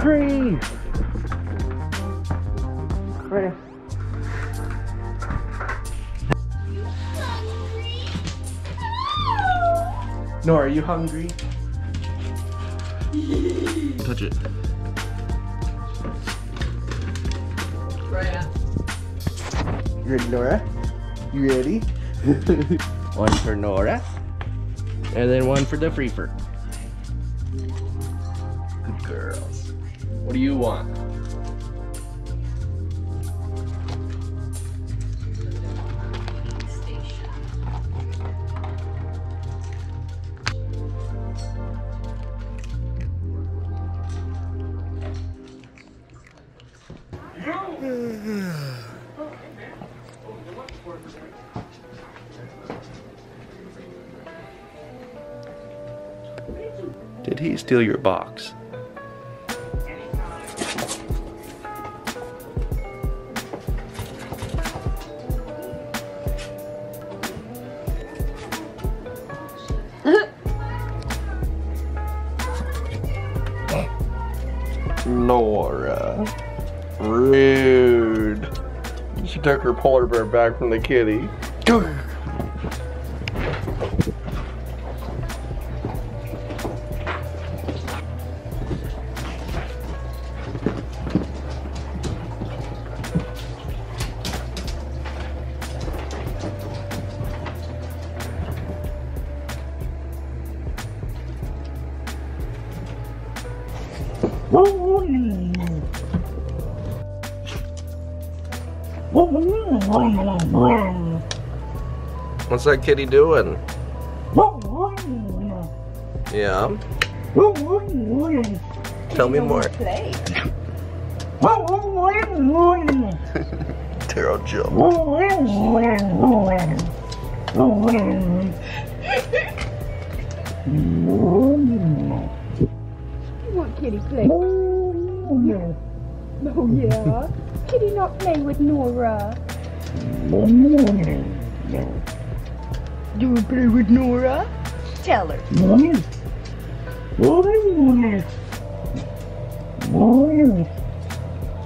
hungry. Freya. Nora, are you hungry? Touch it. Freya. You ready, Nora? You ready? One for Nora. And then one for the Freefer. Good girls. What do you want? Did he steal your box? Nora. Rude. She took her polar bear back from the kitty. What's that kitty doing? Yeah. Tell me more. Taro Jill. Want kitty play? Oh yeah. Kitty not play with Nora. Do you play with Nora? Tell her.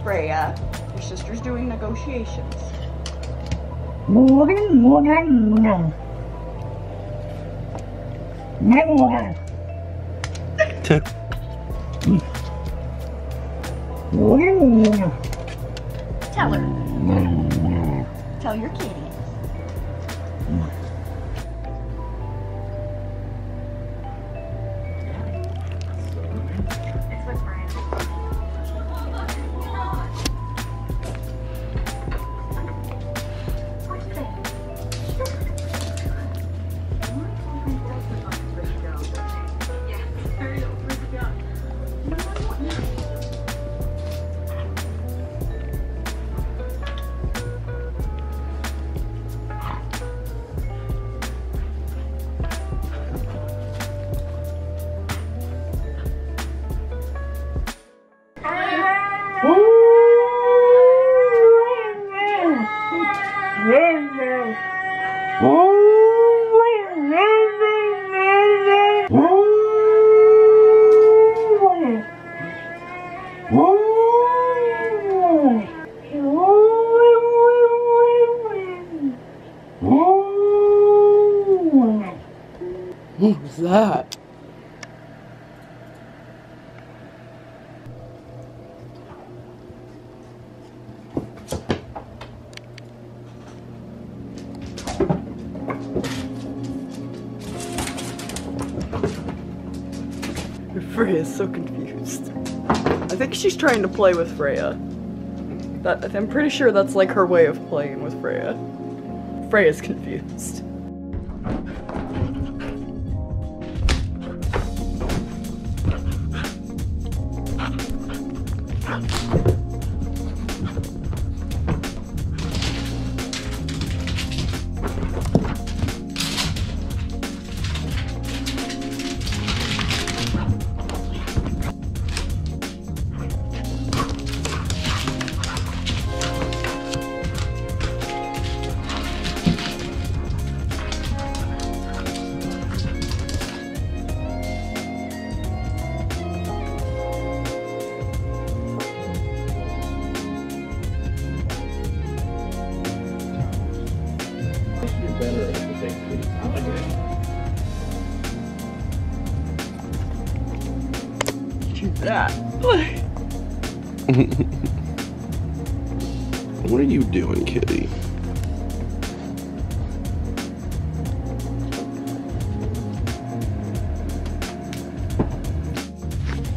Freya, your sister's doing negotiations. Tell her. Tell your kitty. What was that? Freya's so confused. I think she's trying to play with Freya. I'm pretty sure that's like her way of playing with Freya. Freya's confused. What are you doing, kitty?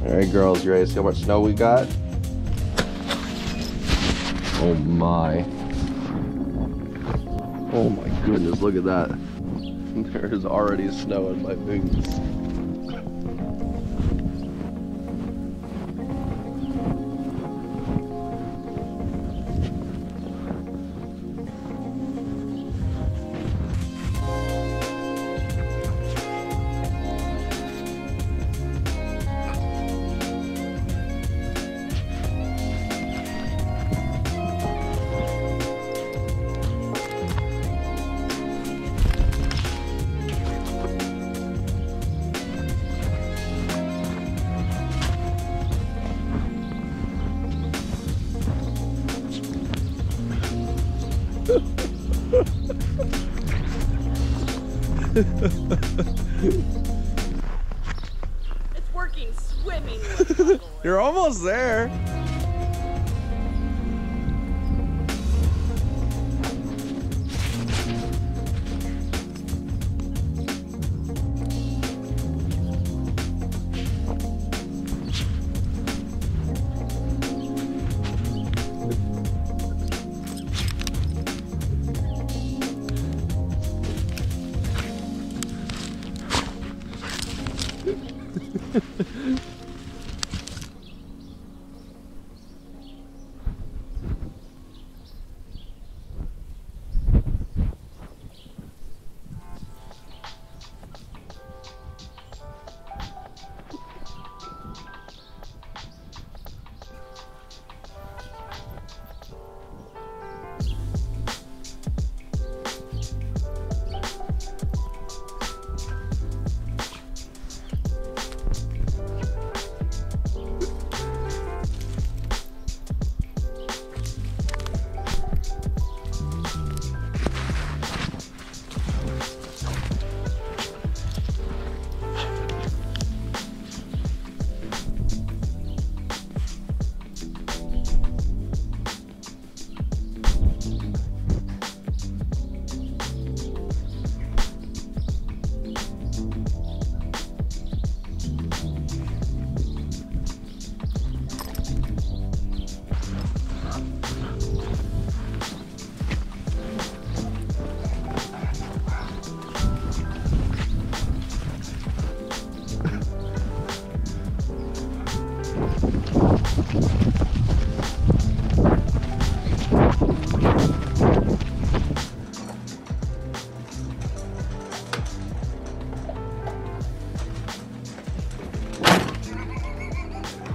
Alright, girls, you ready to see how much snow we got? Oh my. Oh my goodness, look at that. There's already snow in my boots. It's working swimmingly. You're almost there.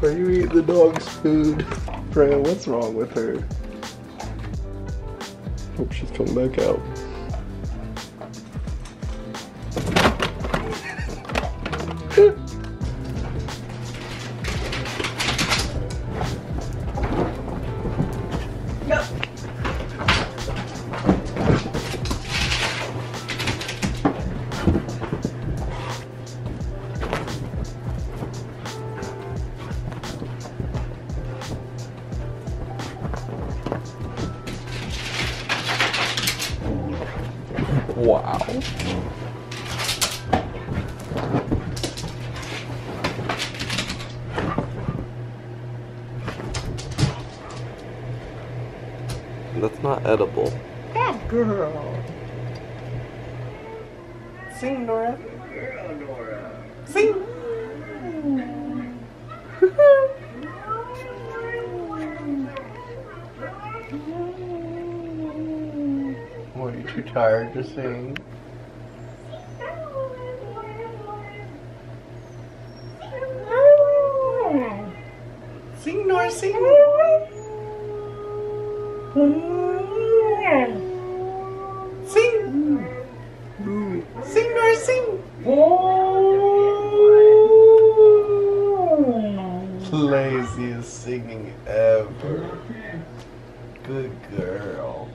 Are you eating the dog's food? Freya, what's wrong with her? Hope she's coming back out. Wow. That's not edible. Bad girl. Sing, Nora. Girl, Nora. Sing. What, are you too tired to sing? Sing, Nora, sing. Sing. Sing, Nora, sing. Laziest singing ever. Good girl.